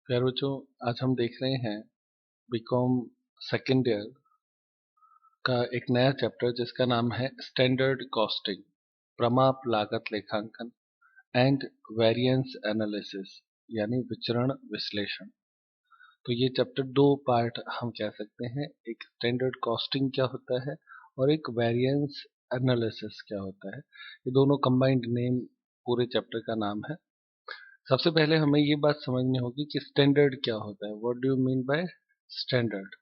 प्यारे बच्चों, आज हम देख रहे हैं बीकॉम सेकेंड ईयर का एक नया चैप्टर जिसका नाम है स्टैंडर्ड कॉस्टिंग, प्रमाप लागत लेखांकन एंड वेरिएंस एनालिसिस यानी विचरण विश्लेषण। तो ये चैप्टर दो पार्ट हम कह सकते हैं, एक स्टैंडर्ड कॉस्टिंग क्या होता है और एक वेरिएंस एनालिसिस क्या होता है। ये दोनों कंबाइंड नेम पूरे चैप्टर का नाम है। सबसे पहले हमें ये बात समझनी होगी कि स्टैंडर्ड क्या होता है। What do you mean by standard?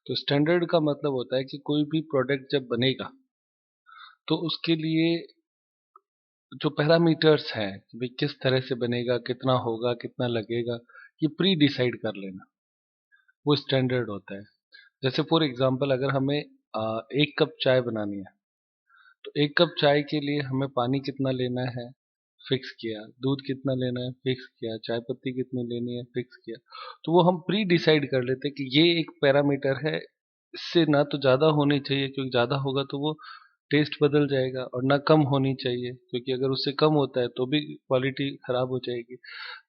तो स्टैंडर्ड का मतलब होता है कि कोई भी प्रोडक्ट जब बनेगा तो उसके लिए जो पैरामीटर्स हैं कि भाई किस तरह से बनेगा, कितना होगा, कितना लगेगा, ये प्री डिसाइड कर लेना, वो स्टैंडर्ड होता है। जैसे फॉर एग्जांपल अगर हमें एक कप चाय बनानी है तो एक कप चाय के लिए हमें पानी कितना लेना है फिक्स किया, दूध कितना लेना है फिक्स किया, चाय पत्ती कितनी लेनी है फिक्स किया। तो वो हम प्री डिसाइड कर लेते हैं कि ये एक पैरामीटर है, इससे ना तो ज़्यादा होनी चाहिए क्योंकि ज़्यादा होगा तो वो टेस्ट बदल जाएगा, और ना कम होनी चाहिए क्योंकि अगर उससे कम होता है तो भी क्वालिटी खराब हो जाएगी।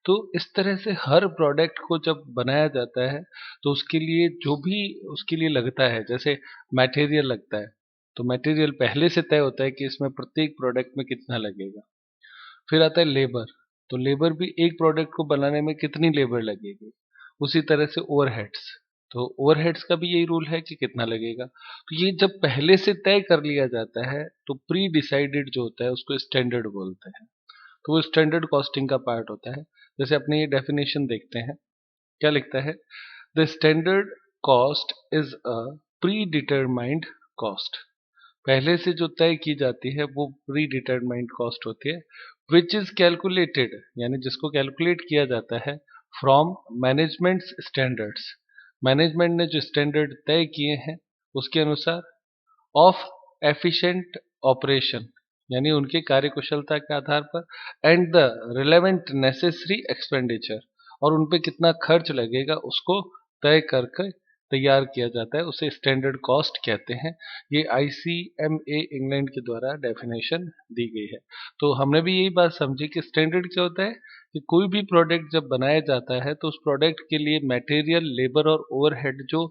तो इस तरह से हर प्रोडक्ट को जब बनाया जाता है तो उसके लिए जो भी उसके लिए लगता है, जैसे मटेरियल लगता है तो मटेरियल पहले से तय होता है कि इसमें प्रत्येक प्रोडक्ट में कितना लगेगा। फिर आता है लेबर, तो लेबर भी एक प्रोडक्ट को बनाने में कितनी लेबर लगेगी। उसी तरह से ओवरहेड्स, तो ओवरहेड्स का भी यही रूल है कि कितना लगेगा। तो ये जब पहले से तय कर लिया जाता है तो प्री डिसाइडेड जो होता है उसको स्टैंडर्ड बोलते हैं। तो वो स्टैंडर्ड कॉस्टिंग का पार्ट होता है। जैसे अपने ये डेफिनेशन देखते हैं, क्या लिखता है? The standard cost is a pre determined cost. पहले से जो तय की जाती है वो प्री डिटरमाइंड कॉस्ट होती है। विच इज कैलकुलेटेड, यानी जिसको कैलकुलेट किया जाता है फ्रॉम मैनेजमेंट स्टैंडर्ड्स, मैनेजमेंट ने जो स्टैंडर्ड तय किए हैं उसके अनुसार, ऑफ एफिशिएंट ऑपरेशन यानी उनके कार्यकुशलता के आधार पर, and the relevant necessary expenditure, और उन पे कितना खर्च लगेगा उसको तय करके तैयार किया जाता है, उसे स्टैंडर्ड कॉस्ट कहते हैं। ये ICMA इंग्लैंड के द्वारा डेफिनेशन दी गई है। तो हमने भी यही बात समझी कि स्टैंडर्ड क्या होता है कि कोई भी प्रोडक्ट जब बनाया जाता है तो उस प्रोडक्ट के लिए मटेरियल, लेबर और ओवरहेड जो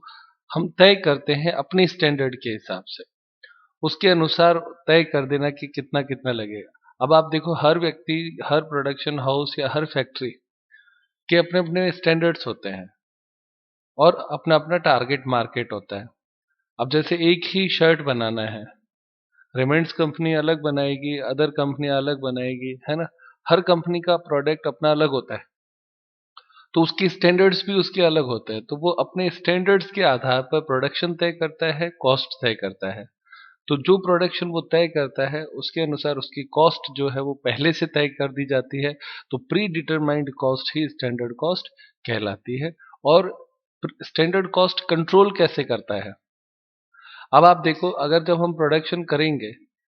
हम तय करते हैं अपनी स्टैंडर्ड के हिसाब से, उसके अनुसार तय कर देना कि कितना कितना लगेगा। अब आप देखो, हर व्यक्ति, हर प्रोडक्शन हाउस या हर फैक्ट्री के अपने अपने स्टैंडर्ड्स होते हैं और अपना अपना टारगेट मार्केट होता है। अब जैसे एक ही शर्ट बनाना है, रेमेंड्स कंपनी अलग बनाएगी, अदर कंपनी अलग बनाएगी, है ना। हर कंपनी का प्रोडक्ट अपना अलग होता है तो उसके स्टैंडर्ड्स भी उसके अलग होते हैं। तो वो अपने स्टैंडर्ड्स के आधार पर प्रोडक्शन तय करता है, कॉस्ट तय करता है। तो जो प्रोडक्शन वो तय करता है उसके अनुसार उसकी कॉस्ट जो है वो पहले से तय कर दी जाती है। तो प्री डिटरमाइंड कॉस्ट ही स्टैंडर्ड कॉस्ट कहलाती है। और स्टैंडर्ड कॉस्ट कंट्रोल कैसे करता है? अब आप देखो, अगर जब हम प्रोडक्शन करेंगे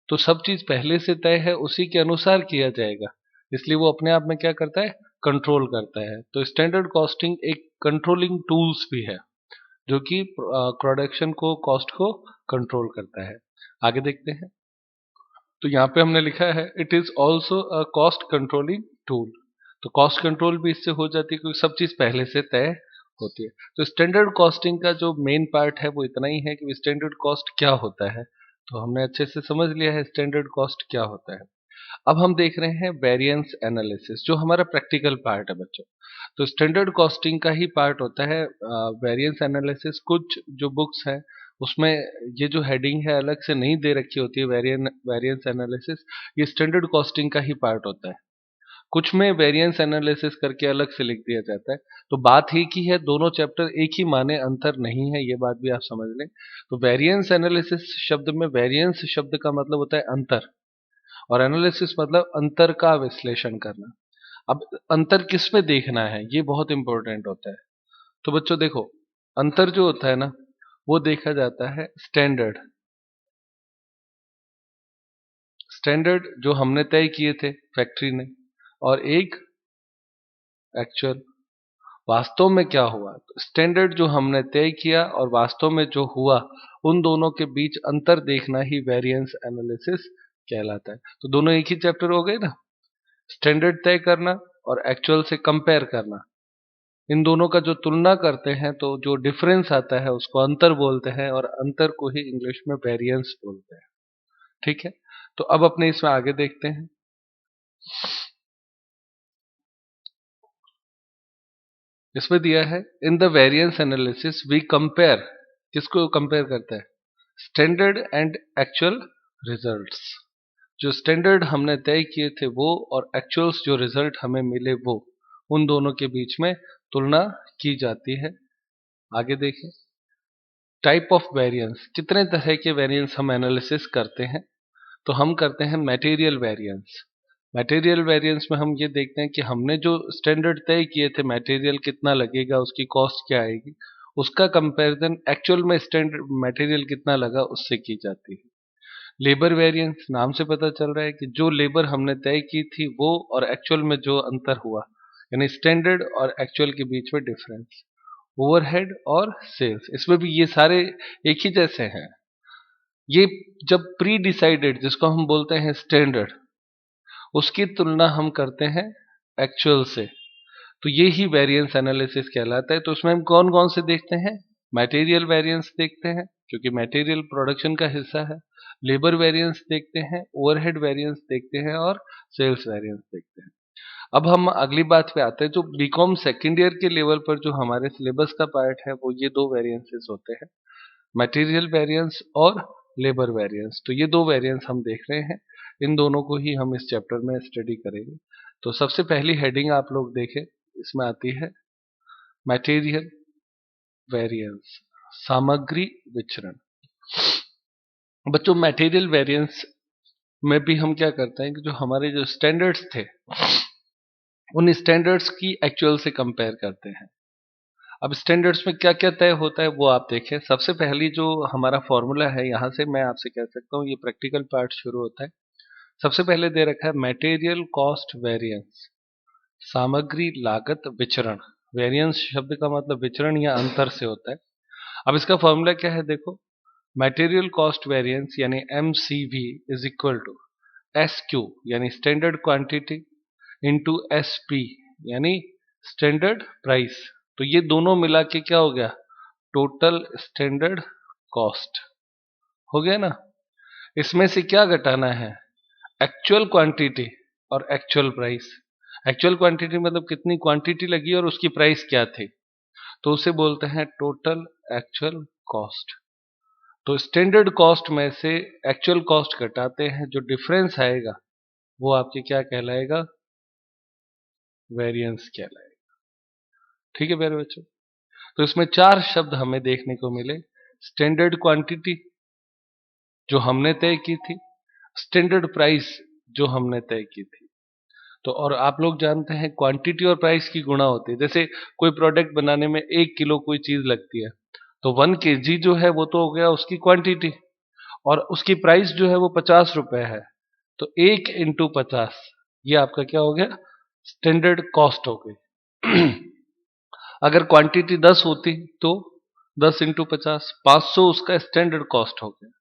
तो सब चीज पहले से तय है, उसी के अनुसार किया जाएगा, इसलिए वो अपने आप में क्या करता है? कंट्रोल करता है। तो स्टैंडर्ड कॉस्टिंग एक कंट्रोलिंग टूल्स भी है जो कि प्रोडक्शन को, कॉस्ट को कंट्रोल करता है। आगे देखते हैं। तो यहाँ पे हमने लिखा है it is also a cost controlling tool. तो कॉस्ट कंट्रोल भी इससे हो जाती है क्योंकि सब चीज पहले से तय होती है। तो स्टैंडर्ड कॉस्टिंग का जो मेन पार्ट है वो इतना ही है कि स्टैंडर्ड कॉस्ट क्या होता है। तो हमने अच्छे से समझ लिया है स्टैंडर्ड कॉस्ट क्या होता है। अब हम देख रहे हैं वेरिएंस एनालिसिस, जो हमारा प्रैक्टिकल पार्ट है बच्चों। तो स्टैंडर्ड कॉस्टिंग का ही पार्ट होता है वेरिएंस एनालिसिस। कुछ जो बुक्स हैं उसमें ये जो हेडिंग है अलग से नहीं दे रखी होती है, वेरिएंस एनालिसिस, ये स्टैंडर्ड कॉस्टिंग का ही पार्ट होता है। कुछ में वेरिएंस एनालिसिस करके अलग से लिख दिया जाता है। तो बात ही की है, दोनों चैप्टर एक ही माने, अंतर नहीं है, ये बात भी आप समझ लें। तो वेरिएंस एनालिसिस शब्द में, वेरिएंस शब्द का मतलब होता है अंतर, और एनालिसिस मतलब अंतर का विश्लेषण करना। अब अंतर किस में देखना है ये बहुत इंपॉर्टेंट होता है। तो बच्चों देखो, अंतर जो होता है ना वो देखा जाता है स्टैंडर्ड, स्टैंडर्ड जो हमने तय किए थे फैक्ट्री ने, और एक एक्चुअल, वास्तव में क्या हुआ। तो स्टैंडर्ड जो हमने तय किया और वास्तव में जो हुआ, उन दोनों के बीच अंतर देखना ही वेरिएंस एनालिसिस कहलाता है। तो दोनों एक ही चैप्टर हो गए ना, स्टैंडर्ड तय करना और एक्चुअल से कंपेयर करना, इन दोनों का जो तुलना करते हैं तो जो डिफरेंस आता है उसको अंतर बोलते हैं, और अंतर को ही इंग्लिश में वेरिएंस बोलते हैं। ठीक है, तो अब अपने इसमें आगे देखते हैं। इसमें दिया है in the variance analysis we compare, किसको कंपेयर करता है? Standard and actual results. जो स्टैंडर्ड हमने तय किए थे वो, और एक्चुअल्स जो रिजल्ट हमें मिले वो, उन दोनों के बीच में तुलना की जाती है। आगे देखें, टाइप ऑफ वेरिएंस, कितने तरह के वेरिएंस हम एनालिसिस करते हैं? तो हम करते हैं मटेरियल वेरिएंस। मटेरियल वेरिएंस में हम ये देखते हैं कि हमने जो स्टैंडर्ड तय किए थे, मटेरियल कितना लगेगा, उसकी कॉस्ट क्या आएगी, उसका कंपैरिजन एक्चुअल में स्टैंडर्ड मटेरियल कितना लगा उससे की जाती है। लेबर वेरिएंस, नाम से पता चल रहा है कि जो लेबर हमने तय की थी वो और एक्चुअल में जो अंतर हुआ, यानी स्टैंडर्ड और एक्चुअल के बीच में डिफरेंस। ओवरहेड और सेल्स, इसमें भी ये सारे एक ही जैसे हैं। ये जब प्री डिसाइडेड, जिसको हम बोलते हैं स्टैंडर्ड, उसकी तुलना हम करते हैं एक्चुअल से, तो ये ही वेरिएंस एनालिसिस कहलाता है। तो उसमें हम कौन कौन से देखते हैं? मटेरियल वेरिएंस देखते हैं, क्योंकि मटेरियल प्रोडक्शन का हिस्सा है। लेबर वेरिएंस देखते हैं, ओवरहेड वेरिएंस देखते हैं, और सेल्स वेरिएंस देखते हैं। अब हम अगली बात पे आते हैं, जो बीकॉम सेकेंड ईयर के लेवल पर जो हमारे सिलेबस का पार्ट है वो ये दो वेरिएंसेस होते हैं, मटेरियल वेरिएंस और लेबर वेरिएंस। तो ये दो वेरिएंस हम देख रहे हैं, इन दोनों को ही हम इस चैप्टर में स्टडी करेंगे। तो सबसे पहली हेडिंग आप लोग देखें, इसमें आती है मटेरियल वेरिएंस, सामग्री विचरण। बच्चों, मटेरियल वेरिएंस में भी हम क्या करते हैं कि जो हमारे जो स्टैंडर्ड्स थे उन स्टैंडर्ड्स की एक्चुअल से कंपेयर करते हैं। अब स्टैंडर्ड्स में क्या क्या तय होता है वो आप देखें। सबसे पहली जो हमारा फॉर्मूला है, यहां से मैं आपसे कह सकता हूं ये प्रैक्टिकल पार्ट शुरू होता है। सबसे पहले दे रखा है मटेरियल कॉस्ट वेरिएंस, सामग्री लागत विचरण। वेरिएंस शब्द का मतलब विचरण या अंतर से होता है। अब इसका फॉर्मूला क्या है देखो, मटेरियल कॉस्ट वेरिएंस यानी MCV is equal to SQ यानी स्टैंडर्ड क्वांटिटी इंटू SP यानी स्टैंडर्ड प्राइस। तो ये दोनों मिला के क्या हो गया? टोटल स्टैंडर्ड कॉस्ट हो गया ना। इसमें से क्या घटाना है? एक्चुअल क्वांटिटी और एक्चुअल प्राइस। एक्चुअल क्वांटिटी मतलब कितनी क्वांटिटी लगी और उसकी प्राइस क्या थी, तो उसे बोलते हैं टोटल एक्चुअल कॉस्ट। तो स्टैंडर्ड कॉस्ट में से एक्चुअल कॉस्ट घटाते हैं, जो डिफरेंस आएगा वो आपके क्या कहलाएगा? वेरिएंस कहलाएगा। ठीक है मेरे बच्चों, तो इसमें चार शब्द हमें देखने को मिले। स्टैंडर्ड क्वांटिटी जो हमने तय की थी, स्टैंडर्ड प्राइस जो हमने तय की थी। तो और आप लोग जानते हैं क्वांटिटी और प्राइस की गुणा होती है। जैसे कोई प्रोडक्ट बनाने में 1 किलो कोई चीज लगती है, तो 1 kg जो है वो तो हो गया उसकी क्वांटिटी, और उसकी प्राइस जो है वो 50 रुपए है। तो 1 × 50 ये आपका क्या हो गया? स्टैंडर्ड कॉस्ट हो गई। अगर क्वांटिटी 10 होती तो 10 × 50, 500 उसका स्टैंडर्ड कॉस्ट हो गया।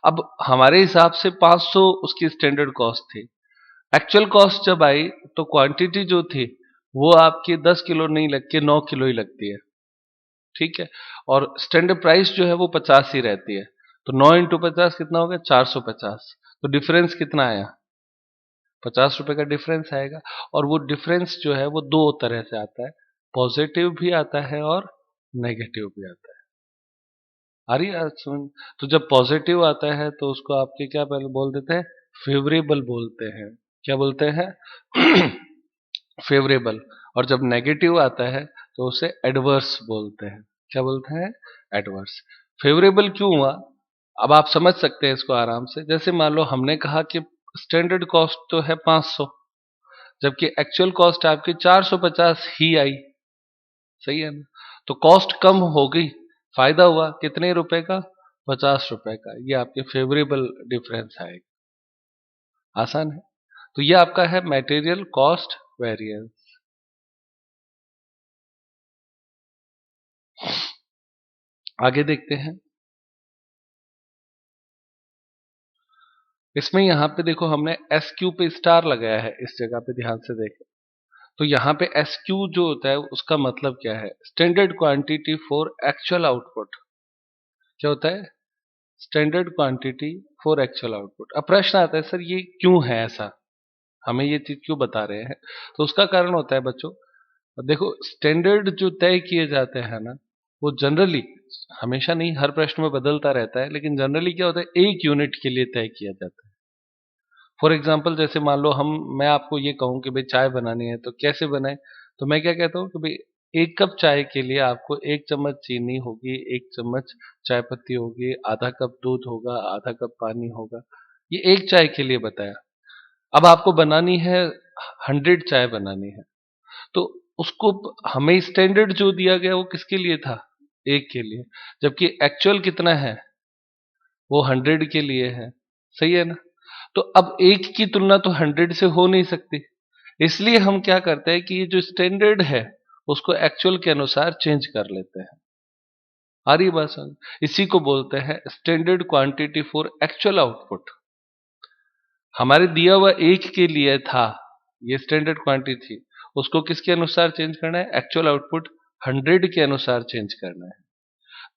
अब हमारे हिसाब से 500 उसकी स्टैंडर्ड कॉस्ट थी। एक्चुअल कॉस्ट जब आई तो क्वांटिटी जो थी वो आपकी 10 किलो नहीं लग के 9 किलो ही लगती है। ठीक है, और स्टैंडर्ड प्राइस जो है वो 50 ही रहती है। तो 9 × 50 कितना हो गया? 450। तो डिफरेंस कितना आया? 50 रुपए का डिफरेंस आएगा। और वो डिफरेंस जो है वो दो तरह से आता है, पॉजिटिव भी आता है और नेगेटिव भी आता है। आ रही है सुन? तो जब पॉजिटिव आता है तो उसको आपके क्या पहले बोल देते हैं? फेवरेबल बोलते हैं। क्या बोलते हैं? फेवरेबल। और जब नेगेटिव आता है तो उसे एडवर्स बोलते हैं। क्या बोलते हैं? एडवर्स। फेवरेबल क्यों हुआ? अब आप समझ सकते हैं इसको आराम से। जैसे मान लो हमने कहा कि स्टैंडर्ड कॉस्ट तो है 500, जबकि एक्चुअल कॉस्ट आपकी 450 ही आई। सही है ना? तो कॉस्ट कम हो गई, फायदा हुआ कितने रुपए का? 50 रुपए का। ये आपके फेवरेबल डिफरेंस आएगा। आसान है। तो ये आपका है मटेरियल कॉस्ट वेरिएंस। आगे देखते हैं। इसमें यहां पे देखो हमने SQ पे स्टार लगाया है, इस जगह पे ध्यान से देखें। तो यहाँ पे एस क्यू जो होता है उसका मतलब क्या है? Standard quantity for actual output. क्या होता है? Standard quantity for actual output. अब प्रश्न आता है सर ये क्यों है ऐसा, हमें ये चीज क्यों बता रहे हैं? तो उसका कारण होता है बच्चों, देखो स्टैंडर्ड जो तय किए जाते हैं ना, वो जनरली, हमेशा नहीं, हर प्रश्न में बदलता रहता है, लेकिन जनरली क्या होता है, एक यूनिट के लिए तय किया जाता है। फॉर एग्जाम्पल जैसे मान लो मैं आपको ये कहूँ कि भाई चाय बनानी है तो कैसे बनाए, तो मैं क्या कहता हूँ कि भाई एक कप चाय के लिए आपको 1 चम्मच चीनी होगी, 1 चम्मच चाय पत्ती होगी, आधा कप दूध होगा, आधा कप पानी होगा। ये एक चाय के लिए बताया। अब आपको बनानी है 100 चाय बनानी है, तो उसको हमें स्टैंडर्ड जो दिया गया वो किसके लिए था? एक के लिए। जबकि एक्चुअल कितना है? वो 100 के लिए है। सही है ना? तो अब एक की तुलना तो 100 से हो नहीं सकती, इसलिए हम क्या करते हैं कि ये जो स्टैंडर्ड है उसको एक्चुअल के अनुसार चेंज कर लेते हैं। आ रही बात समझ? इसी को बोलते हैं standard quantity for actual output. हमारे दिया हुआ एक के लिए था, ये स्टैंडर्ड क्वांटिटी थी, उसको किसके अनुसार चेंज करना है? एक्चुअल आउटपुट 100 के अनुसार चेंज करना है।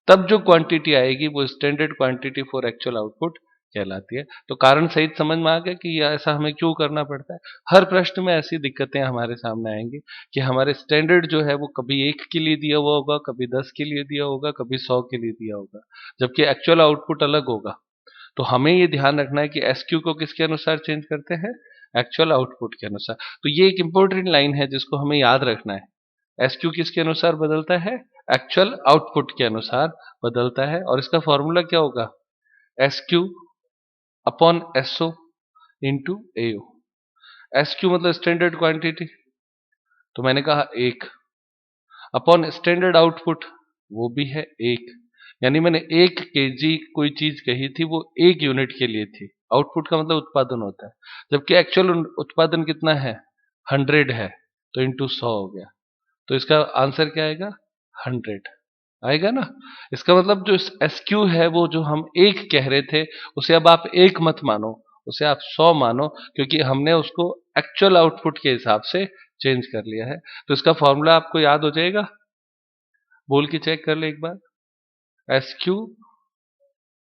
तब जो क्वांटिटी आएगी वो standard quantity for actual output कहलाती है। तो कारण सहित समझ में आ गया कि ये ऐसा हमें क्यों करना पड़ता है। हर प्रश्न में ऐसी दिक्कतें हमारे सामने आएंगी कि हमारे स्टैंडर्ड जो है वो कभी 1 के लिए दिया हुआ होगा, कभी 10 के लिए दिया होगा, कभी 100 के लिए दिया होगा, जबकि एक्चुअल आउटपुट अलग होगा। तो हमें ये ध्यान रखना है कि एस क्यू को किसके अनुसार चेंज करते हैं? एक्चुअल आउटपुट के अनुसार। तो ये एक इंपॉर्टेंट लाइन है जिसको हमें याद रखना है। एस क्यू किसके अनुसार बदलता है? एक्चुअल आउटपुट के अनुसार बदलता है। और इसका फॉर्मूला क्या होगा? S Q upon S O into A O. S Q मतलब स्टैंडर्ड क्वांटिटी, तो मैंने कहा एक, अपॉन स्टैंडर्ड आउटपुट, वो भी है एक। यानी मैंने 1 kg कोई चीज कही थी, वो 1 यूनिट के लिए थी। आउटपुट का मतलब उत्पादन होता है, जबकि एक्चुअल उत्पादन कितना है? 100 है, तो इंटू 100 हो गया। तो इसका आंसर क्या आएगा? 100 आएगा ना। इसका मतलब जो एस क्यू है वो जो हम एक कह रहे थे, उसे अब आप एक मत मानो, उसे आप 100 मानो, क्योंकि हमने उसको एक्चुअल आउटपुट के हिसाब से चेंज कर लिया है। तो इसका फॉर्मूला आपको याद हो जाएगा, बोल के चेक कर ले एक बार। S Q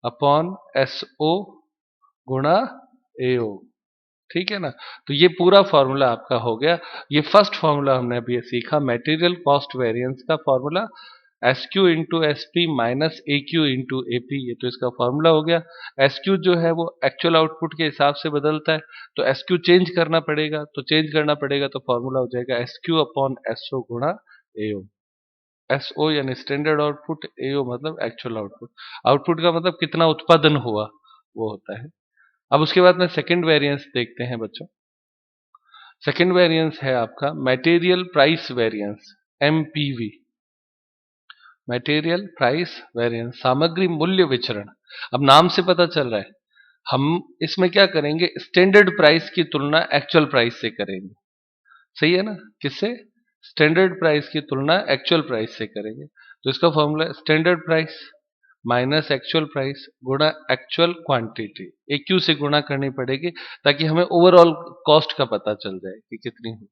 upon S O गुणा ए ओ। ठीक है ना? तो ये पूरा फॉर्मूला आपका हो गया। ये फर्स्ट फॉर्मूला हमने अभी सीखा, मटेरियल कॉस्ट वेरिएंस का formula, S Q into S P minus A Q into A P. ये तो इसका फॉर्मूला हो गया। एस क्यू जो है वो एक्चुअल आउटपुट के हिसाब से बदलता है, तो एस क्यू चेंज करना पड़ेगा, तो फॉर्मूला हो जाएगा S Q upon S O गुणा ए ओ। एस ओ यानी स्टैंडर्ड आउटपुट, ए ओ मतलब एक्चुअल आउटपुट। आउटपुट का मतलब कितना उत्पादन हुआ वो होता है। अब उसके बाद में सेकंड वेरिएंस देखते हैं बच्चों। सेकंड वेरिएंस है आपका material price variance, MPV. Material price variance, सामग्री मूल्य विचरण। अब नाम से पता चल रहा है, हम इसमें क्या करेंगे? स्टैंडर्ड प्राइस की तुलना एक्चुअल प्राइस से करेंगे। सही है ना? किससे? स्टैंडर्ड प्राइस की तुलना एक्चुअल प्राइस से करेंगे। तो इसका formula standard price minus actual price गुणा एक्चुअल क्वांटिटी। एक क्यू से गुणा करनी पड़ेगी ताकि हमें ओवरऑल कॉस्ट का पता चल जाए कि कितनी हुई।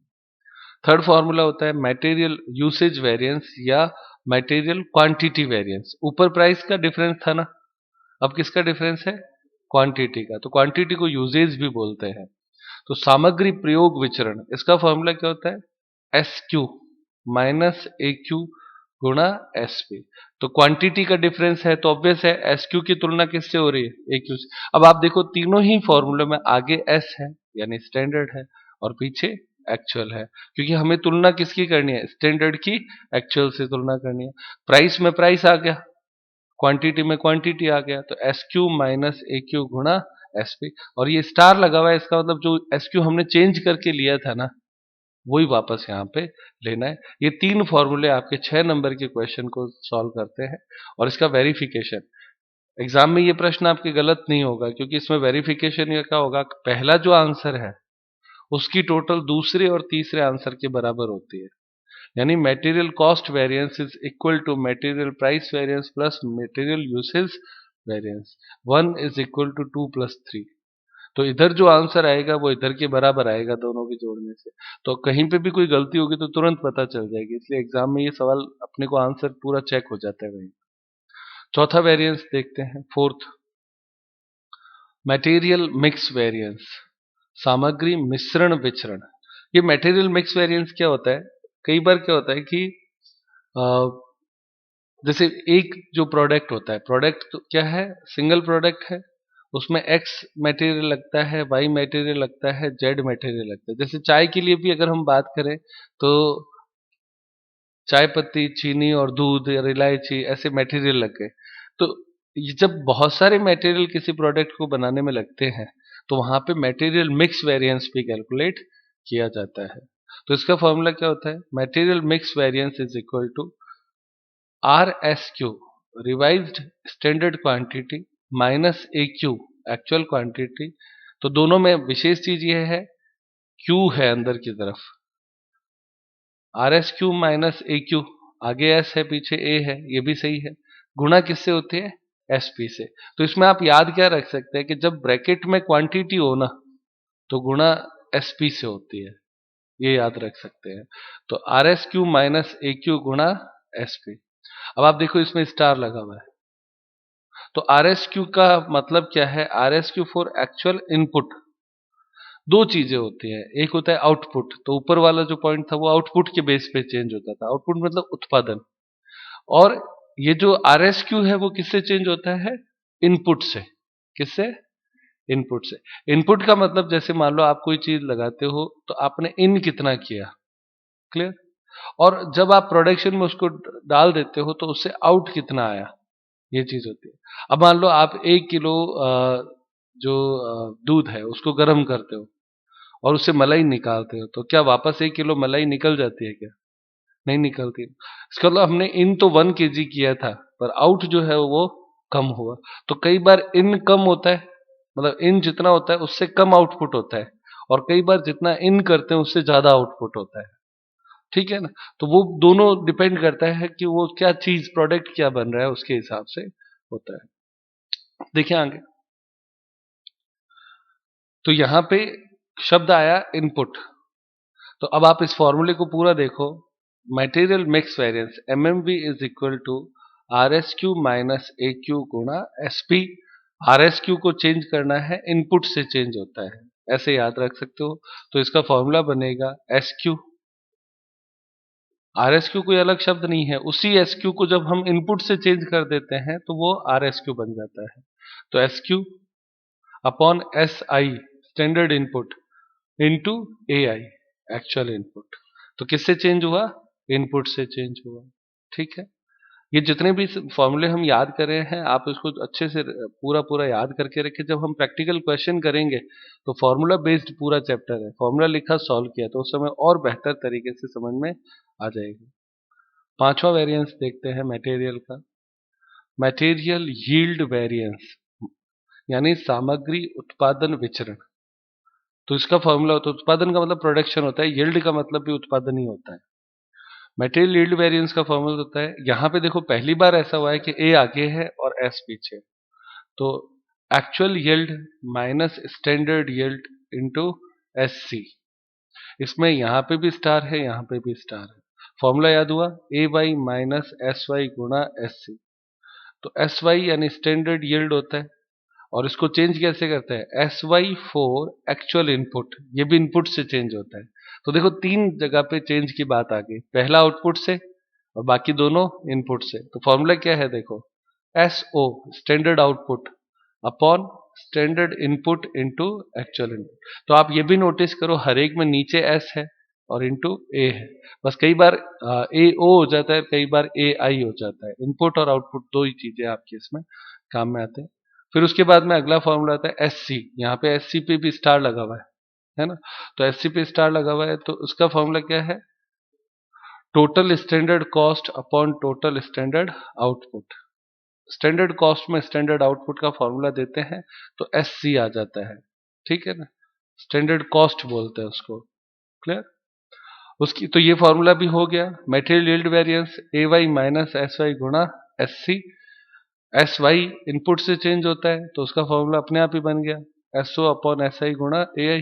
थर्ड फॉर्मूला होता है मटेरियल यूसेज वेरिएंस या मटेरियल क्वांटिटी वेरिएंस। ऊपर प्राइस का डिफरेंस था ना, अब किसका डिफरेंस है? क्वांटिटी का। तो क्वांटिटी को यूसेज भी बोलते हैं। तो सामग्री प्रयोग विचरण, इसका फॉर्मूला क्या होता है? S Q minus A Q गुणा एस पी। तो क्वांटिटी का डिफरेंस है तो ऑब्वियस है एस क्यू की तुलना किससे हो रही है? ए क्यू से। अब आप देखो तीनों ही फॉर्मूले में आगे एस है यानी स्टैंडर्ड है, और पीछे एक्चुअल है, क्योंकि हमें तुलना किसकी करनी है? स्टैंडर्ड की एक्चुअल से तुलना करनी है। प्राइस में प्राइस आ गया, क्वांटिटी में क्वांटिटी आ गया, तो S Q minus A Q गुणा एस पी। और ये स्टार लगा हुआ है, इसका मतलब जो एस क्यू हमने चेंज करके लिया था ना, वही वापस यहाँ पे लेना है। ये 3 फॉर्मूले आपके 6 नंबर के क्वेश्चन को सॉल्व करते हैं। और इसका वेरिफिकेशन, एग्जाम में ये प्रश्न आपके गलत नहीं होगा, क्योंकि इसमें वेरिफिकेशन ये क्या होगा, पहला जो आंसर है उसकी टोटल दूसरे और तीसरे आंसर के बराबर होती है। यानी material cost variance is equal to material price variance plus material usage variance. 1 is equal to 2 plus 3। तो इधर जो आंसर आएगा वो इधर के बराबर आएगा दोनों के जोड़ने से। तो कहीं पे भी कोई गलती होगी तो तुरंत पता चल जाएगी, इसलिए एग्जाम में ये सवाल अपने को आंसर पूरा चेक हो जाता है वहीं। चौथा वेरिएंस देखते हैं, फोर्थ, मटेरियल मिक्स वेरिएंस, सामग्री मिश्रण विचरण। ये मटेरियल मिक्स वेरिएंस क्या होता है, कई बार क्या होता है कि अ, जैसे एक जो प्रोडक्ट होता है, प्रोडक्ट तो क्या है, सिंगल प्रोडक्ट है, उसमें एक्स मटेरियल लगता है, वाई मटेरियल लगता है, जेड मटेरियल लगता है। जैसे चाय के लिए भी अगर हम बात करें तो चाय पत्ती, चीनी और दूध या इलायची ऐसे मटेरियल लग गए। तो ये जब बहुत सारे मटेरियल किसी प्रोडक्ट को बनाने में लगते हैं तो वहां पे मटेरियल मिक्स वेरिएंस भी कैलकुलेट किया जाता है। तो इसका फॉर्मूला क्या होता है, material mix variance is equal to R S Q revised standard quantity minus A Q actual quantity. तो दोनों में विशेष चीज ये है, क्यू है अंदर की तरफ, are S Q minus A Q, आगे एस है पीछे ए है, ये भी सही है। गुणा किससे होती है, एस पी से। तो इसमें आप याद क्या रख सकते हैं कि जब ब्रैकेट में क्वांटिटी हो ना तो गुणा एस पी से होती है, ये याद रख सकते हैं। तो are S Q minus A Q गुणा एस पी। अब आप देखो इसमें स्टार लगा हुआ है, तो आर एस क्यू का मतलब क्या है, are S Q for actual input. दो चीजें होती है, एक होता है आउटपुट, तो ऊपर वाला जो पॉइंट था वो आउटपुट के बेस पे चेंज होता था, आउटपुट मतलब उत्पादन। और ये जो आर एस क्यू है वो किससे चेंज होता है, इनपुट से। किससे, इनपुट से। इनपुट का मतलब जैसे मान लो आप कोई चीज लगाते हो तो आपने इन कितना किया, क्लियर, और जब आप प्रोडक्शन में उसको डाल देते हो तो उससे आउट कितना आया, ये चीज होती है। अब मान लो आप 1 किलो जो दूध है उसको गर्म करते हो और उससे मलाई निकालते हो, तो क्या वापस 1 किलो मलाई निकल जाती है क्या, नहीं निकलती। इसका मतलब हमने इन तो 1 kg किया था पर आउट जो है वो कम हुआ। तो कई बार इन कम होता है, मतलब इन जितना होता है उससे कम आउटपुट होता है, और कई बार जितना इन करते हैं उससे ज्यादा आउटपुट होता है, ठीक है ना। तो वो दोनों डिपेंड करता है कि वो क्या चीज, प्रोडक्ट क्या बन रहा है उसके हिसाब से होता है। देखिए आगे, तो यहां पे शब्द आया इनपुट। तो अब आप इस फॉर्मूले को पूरा देखो, material mix variance M M V is equal to R S Q minus A Q गुणा S P. R S Q को चेंज करना है, इनपुट से चेंज होता है, ऐसे याद रख सकते हो। तो इसका फॉर्मूला बनेगा S Q, are S Q कोई अलग शब्द नहीं है, उसी एस क्यू को जब हम इनपुट से चेंज कर देते हैं तो वो आर एस क्यू बन जाता है। तो S Q upon S I standard input into A I actual input. तो किससे चेंज हुआ, इनपुट से चेंज हुआ, ठीक है। ये जितने भी फॉर्मूले हम याद कर रहे हैं आप इसको अच्छे से पूरा पूरा याद करके रखें। जब हम प्रैक्टिकल क्वेश्चन करेंगे तो फॉर्मूला बेस्ड पूरा चैप्टर है, फॉर्मूला लिखा सॉल्व किया तो उस समय और बेहतर तरीके से समझ में आ जाएगी। पांचवा वेरिएंस देखते हैं मटेरियल का, मटेरियल यील्ड वेरिएंस, यानी सामग्री उत्पादन विचरण। तो इसका फॉर्मूला होता है, उत्पादन का मतलब प्रोडक्शन होता है, यील्ड का मतलब भी उत्पादन ही होता है। मटेरियल यील्ड वेरिएंस का फॉर्मूला होता है, यहां पे देखो पहली बार ऐसा हुआ है कि ए आगे है और एस पीछे, तो actual yield minus standard yield into S C. इसमें यहां पे भी स्टार है, यहां पे भी स्टार है। फॉर्मूला याद हुआ, A Y minus S Y गुणा एस सी। तो एस वाई यानी स्टैंडर्ड यील्ड होता है, और इसको चेंज कैसे करते हैं, S Y for actual input, ये भी इनपुट से चेंज होता है। तो देखो तीन जगह पे चेंज की बात आ गई, पहला आउटपुट से और बाकी दोनों इनपुट से। तो फॉर्मूला क्या है देखो, S O standard output upon standard input into actual input. तो आप ये भी नोटिस करो हर एक में नीचे एस है और इंटू ए है, बस कई बार ए ओ हो जाता है, कई बार ए आई हो जाता है। इनपुट और आउटपुट दो ही चीजें आपकी इसमें काम में आते हैं। फिर उसके बाद में अगला फॉर्मूला आता है एस सी, यहाँ पे एस सी पे भी स्टार लगा हुआ है ना। तो एस सी पे स्टार लगा हुआ है तो उसका फॉर्मूला क्या है, total standard cost upon total standard output. Standard cost में स्टैंडर्ड आउटपुट का फॉर्मूला देते हैं तो एस सी आ जाता है, ठीक है ना, स्टैंडर्ड कॉस्ट बोलते हैं उसको, क्लियर। उसकी तो ये फॉर्मूला भी हो गया, material yield variance A Y minus S Y गुणा S C. S Y input से चेंज होता है तो उसका फॉर्मूला अपने आप ही बन गया, SO अपॉन SI गुणा AI,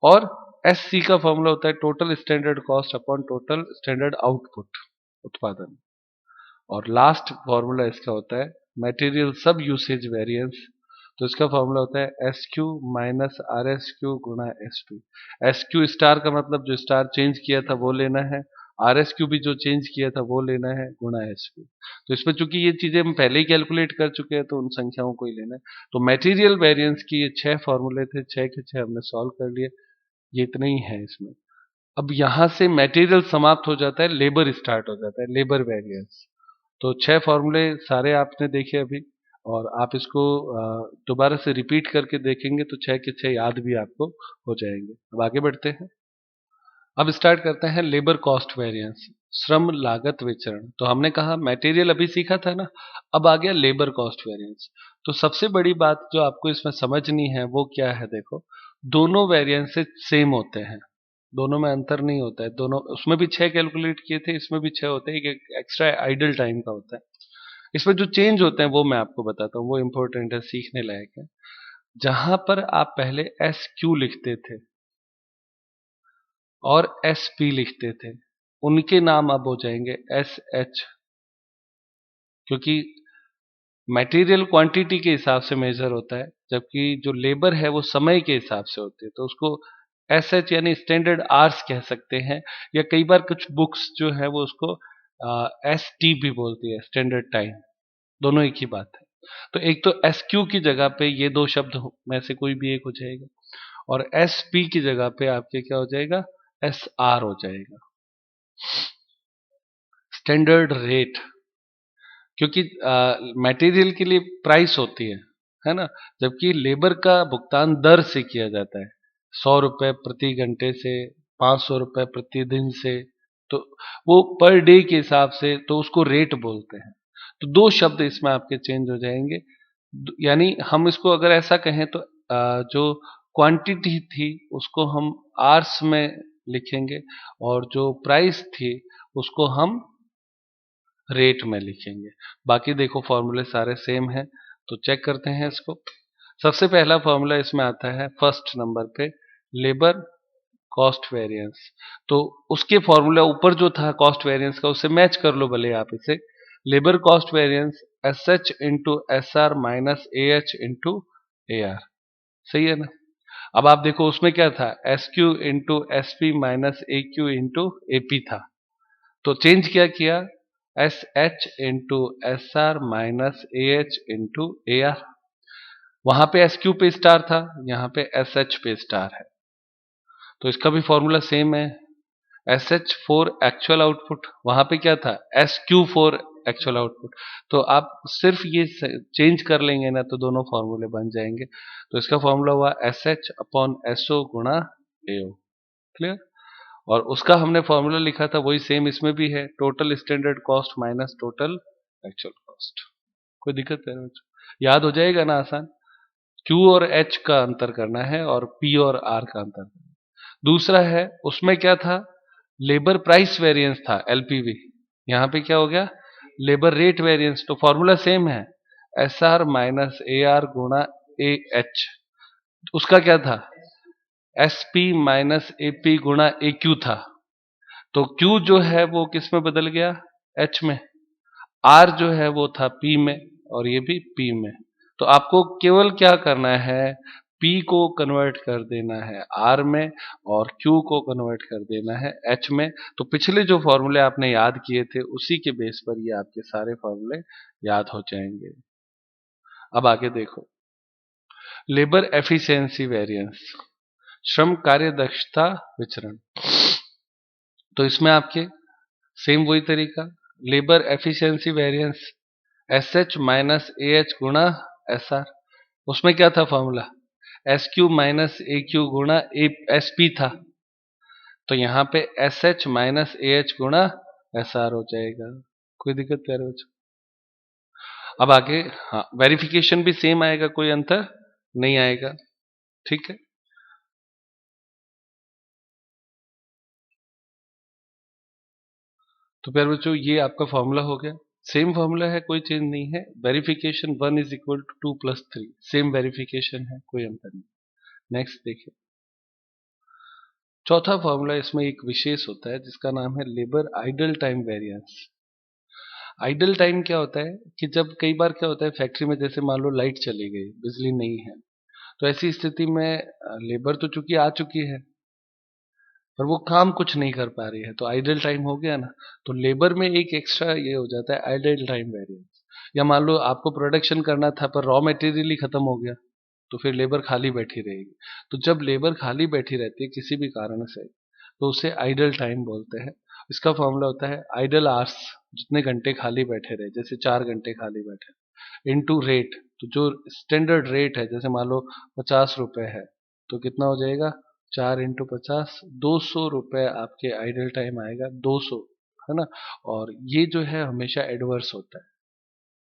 और SC का फॉर्मूला होता है total standard cost upon total standard output, उत्पादन। और लास्ट फॉर्मूला इसका होता है मटेरियल सब यूसेज वेरिएंस, तो इसका फॉर्मूला होता है SQ माइनस RSQ गुणा SP। SQ स्टार का मतलब जो स्टार चेंज किया था वो लेना है, RSQ भी जो चेंज किया था वो लेना है, गुणा SP। तो इसमें चूंकि ये चीजें हम पहले ही कैलकुलेट कर चुके हैं तो उन संख्याओं को ही लेना है। तो मटेरियल वेरिएंस की ये 6 फॉर्मूले थे, 6 के 6 हमने सॉल्व कर लिए, ये इतने ही है इसमें। अब यहां से मटेरियल समाप्त हो जाता है, लेबर स्टार्ट हो जाता है, लेबर वेरिएंस। तो 6 फॉर्मूले सारे आपने देखे अभी, और आप इसको दोबारा से रिपीट करके देखेंगे तो 6 के 6 याद भी आपको हो जाएंगे। अब आगे बढ़ते हैं। अब स्टार्ट करते हैं लेबर कॉस्ट वेरिएंस, श्रम लागत विचरण। तो हमने कहा मटेरियल अभी सीखा था ना, अब आ गया लेबर कॉस्ट वेरिएंस। तो सबसे बड़ी बात जो आपको इसमें समझनी है वो क्या है, देखो दोनों वेरिएंसेस सेम होते हैं, दोनों में अंतर नहीं होता है। दोनों, उसमें भी 6 कैलकुलेट किए थे, इसमें भी 6 होते हैं, एक एक्स्ट्रा आइडल टाइम का होता है। इसमें जो चेंज होते हैं वो मैं आपको बताता हूँ, वो इंपॉर्टेंट है, सीखने लायक है। जहां पर आप पहले SQ लिखते थे और SP लिखते थे, उनके नाम अब हो जाएंगे SH, क्योंकि मटेरियल क्वांटिटी के हिसाब से मेजर होता है, जबकि जो लेबर है वो समय के हिसाब से होती है। तो उसको SH यानी स्टैंडर्ड आवर्स कह सकते हैं, या कई बार कुछ बुक्स जो है वो उसको ST भी बोलती है, स्टैंडर्ड टाइम। दोनों एक ही बात है। तो एक तो SQ की जगह पे ये दो शब्द में से कोई भी एक हो जाएगा, और SP की जगह पे आपके क्या हो जाएगा, SR हो जाएगा, स्टैंडर्ड रेट। क्योंकि मटेरियल के लिए प्राइस होती है ना, जबकि लेबर का भुगतान दर से किया जाता है, 100 रुपए प्रति घंटे से, 500 रुपए प्रतिदिन से। तो वो पर डे के हिसाब से, तो उसको रेट बोलते हैं। तो दो शब्द इसमें आपके चेंज हो जाएंगे। यानी हम इसको अगर ऐसा कहें तो जो क्वांटिटी थी उसको हम आर्स में लिखेंगे, और जो प्राइस थी उसको हम रेट में लिखेंगे। बाकी देखो फॉर्मूले सारे सेम हैं, तो चेक करते हैं इसको। सबसे पहला फॉर्मूला इसमें आता है फर्स्ट नंबर पे, लेबर कॉस्ट वेरिएंस। तो उसके फॉर्मूला ऊपर जो था कॉस्ट वेरिएंस का, उससे मैच कर लो भले आप इसे। Labour cost variance SH into SR minus AH into AR, सही है ना। अब आप देखो उसमें क्या था, SQ into SP minus AQ into AP था। तो चेंज क्या किया, SH into SR minus AH into AR। वहां पे SQ पे स्टार था, यहाँ पे SH पे स्टार है। तो इसका भी फॉर्मूला सेम है, SH फॉर एक्चुअल आउटपुट, वहां पे क्या था, SQ फॉर एक्चुअल आउटपुट। तो आप सिर्फ ये चेंज कर लेंगे ना तो दोनों फॉर्मूले बन जाएंगे। तो इसका फॉर्मूला हुआ SH अपॉन SO गुणा AO, क्लियर। और उसका हमने फॉर्मूला लिखा था वही सेम इसमें भी है, total standard cost minus total actual cost. कोई दिक्कत है बच्चों? याद हो जाएगा ना, आसान। Q और H का अंतर करना है और P और R का अंतर करना है। दूसरा है, उसमें क्या था, लेबर प्राइस वेरिएंस था, LPV। यहाँ पे क्या हो गया, लेबर रेट वेरिएंस। तो फॉर्मूला सेम है, SR माइनस AR गुणा AH। उसका क्या था, SP माइनस AP गुणा AQ था। तो Q जो है वो किस में बदल गया, H में। R जो है वो था P में, और ये भी P में। तो आपको केवल क्या करना है, P को कन्वर्ट कर देना है R में, और Q को कन्वर्ट कर देना है H में। तो पिछले जो फॉर्मूले आपने याद किए थे उसी के बेस पर ये आपके सारे फॉर्मूले याद हो जाएंगे। अब आगे देखो, लेबर एफिशिएंसी वेरिएंस, श्रम कार्य दक्षता विचरण। तो इसमें आपके सेम वही तरीका, labour efficiency variance SH minus AH गुणा SR। उसमें क्या था फॉर्मूला, SQ माइनस AQ गुणा SP था। तो यहाँ पे SH माइनस AH गुणा SR हो जाएगा। कोई दिक्कत कह रहे हो? अब आगे, हाँ, वेरिफिकेशन भी सेम आएगा, कोई अंतर नहीं आएगा, ठीक है। तो प्यारे बच्चों ये आपका फॉर्मूला हो गया, सेम फॉर्मूला है, कोई चेंज नहीं है। Verification 1 is equal to 2 plus 3, same verification है, कोई अंतर नहीं। नेक्स्ट देखिए, चौथा फॉर्मूला इसमें एक विशेष होता है जिसका नाम है labour idle time variance. Idle time क्या होता है कि जब कई बार क्या होता है फैक्ट्री में, जैसे मान लो लाइट चली गई, बिजली नहीं है, तो ऐसी स्थिति में लेबर तो चूंकि आ चुकी है पर वो काम कुछ नहीं कर पा रही है, तो आइडल टाइम हो गया ना। तो लेबर में एक एक्स्ट्रा ये हो जाता है आइडल टाइम वेरिएंस। या मान लो आपको प्रोडक्शन करना था पर रॉ मटेरियल ही खत्म हो गया, तो फिर लेबर खाली बैठी रहेगी। तो जब लेबर खाली बैठी रहती है किसी भी कारण से, तो उसे आइडल टाइम बोलते हैं। इसका फॉर्मूला होता है आइडल आवर्स, जितने घंटे खाली बैठे रहे, जैसे 4 घंटे खाली बैठे, इनटू रेट। तो जो स्टैंडर्ड रेट है, जैसे मान लो 50 रुपए है, तो कितना हो जाएगा, 4 × 50, 200 रुपए आपके आइडल टाइम आएगा, 200, है ना। और ये जो है हमेशा एडवर्स होता है,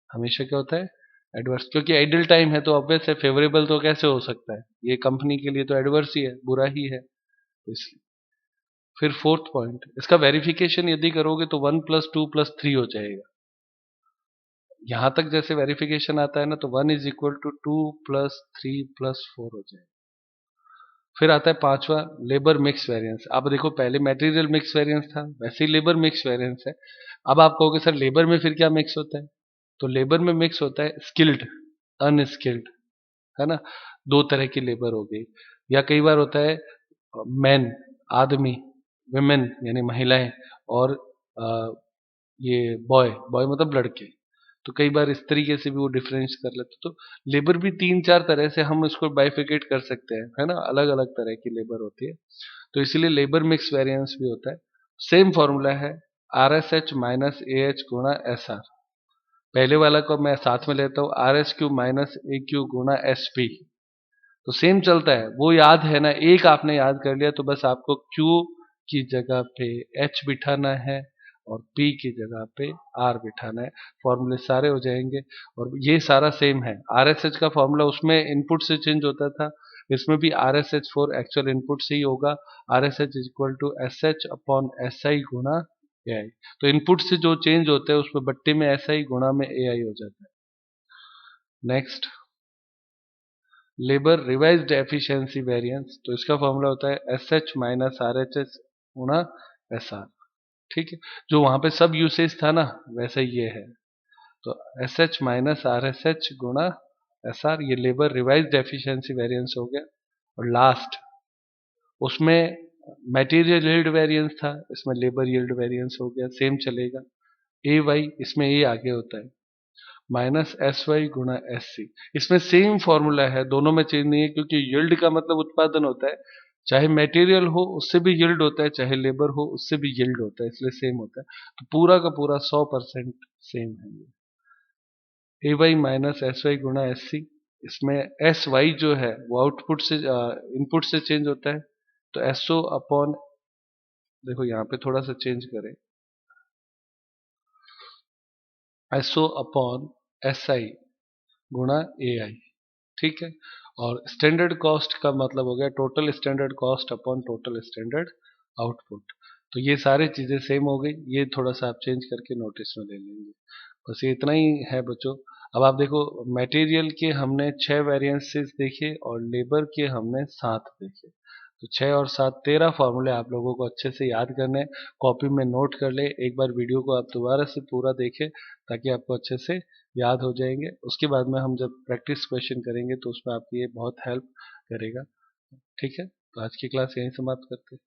हमेशा क्या होता है, एडवर्स, क्योंकि आइडल टाइम है तो ऑब्वियस है, फेवरेबल तो कैसे हो सकता है, ये कंपनी के लिए तो एडवर्स ही है, बुरा ही है, तो इसलिए। फिर फोर्थ पॉइंट, इसका वेरिफिकेशन यदि करोगे तो 1 + 2 + 3 हो जाएगा। यहां तक जैसे वेरिफिकेशन आता है ना, तो 1 = 2 + 3 + 4 हो जाएगा। फिर आता है पांचवा, लेबर मिक्स वेरिएंस। अब देखो, पहले मटेरियल मिक्स वेरिएंस था, वैसे ही लेबर मिक्स वेरिएंस है। अब आप कहोगे सर लेबर में फिर क्या मिक्स होता है, तो लेबर में मिक्स होता है स्किल्ड, अनस्किल्ड, है ना। दो तरह की लेबर हो गई। या कई बार होता है मैन, आदमी, विमेन यानी महिलाएं, और अ, ये बॉय, बॉय मतलब लड़के। तो कई बार इस तरीके से भी वो डिफरेंस कर लेते, तो लेबर भी 3-4 तरह से हम इसको बाइफिकेट कर सकते हैं, है ना, अलग अलग तरह की लेबर होती है। तो इसीलिए लेबर मिक्स वेरिएंस भी होता है। सेम फॉर्मूला है, RSH माइनस AH गुणा SR। पहले वाला को मैं साथ में लेता हूँ, RSQ माइनस AQ गुणा SP। तो सेम चलता है, वो याद है ना, एक आपने याद कर लिया तो बस आपको Q की जगह पे H बिठाना है और P की जगह पे R बिठाना है, फॉर्मूले सारे हो जाएंगे। और ये सारा सेम है। RSH का फॉर्मूला उसमें इनपुट से चेंज होता था, इसमें भी RSH फॉर एक्चुअल इनपुट से ही होगा, RSH equal to SH upon SI गुणा AI। तो इनपुट से जो चेंज होते हैं उसमें बट्टे में SI गुणा में AI हो जाता है। Next, labour revised efficiency variance. तो इसका फॉर्मूला होता है SH माइनस RHS गुणा SR। ठीक है, जो वहां पे सब यूसेज था ना, वैसा ये है। तो SH माइनस RSH गुणा SR, ये लेबर रिवाइज्ड एफिशिएंसी वेरिएंस हो गया। और लास्ट, उसमें मटेरियल यील्ड वेरिएंस था, इसमें लेबर यील्ड वेरिएंस हो गया, सेम चलेगा। AY, इसमें A आगे होता है, माइनस SY गुणा SC। इसमें सेम फॉर्मूला है, दोनों में चेंज नहीं है, क्योंकि यील्ड का मतलब उत्पादन होता है, चाहे मटेरियल हो उससे भी यील्ड होता है, चाहे लेबर हो उससे भी यील्ड होता है, इसलिए सेम होता है। तो पूरा का पूरा 100% सेम है ये। AY माइनस SY गुणा SC, इसमें SY जो है वो आउटपुट से, इनपुट से चेंज होता है, तो SO अपॉन, देखो यहाँ पे थोड़ा सा चेंज करें, SO अपॉन SI गुणा AI। ठीक है। और स्टैंडर्ड कॉस्ट का मतलब हो गया total standard cost upon total standard output. तो ये सारी चीजें सेम हो गई, ये थोड़ा सा आप चेंज करके नोटिस में ले लेंगे। बस ये इतना ही है बच्चों। अब आप देखो, मटेरियल के हमने 6 वेरिएंसेस देखे और लेबर के हमने 7 देखे। तो 6 और 7, 13 फॉर्मूले आप लोगों को अच्छे से याद करने हैं। कॉपी में नोट कर ले, एक बार वीडियो को आप दोबारा से पूरा देखें ताकि आपको अच्छे से याद हो जाएंगे। उसके बाद में हम जब प्रैक्टिस क्वेश्चन करेंगे तो उसमें आपकी ये बहुत हेल्प करेगा। ठीक है, तो आज की क्लास यहीं समाप्त करते हैं।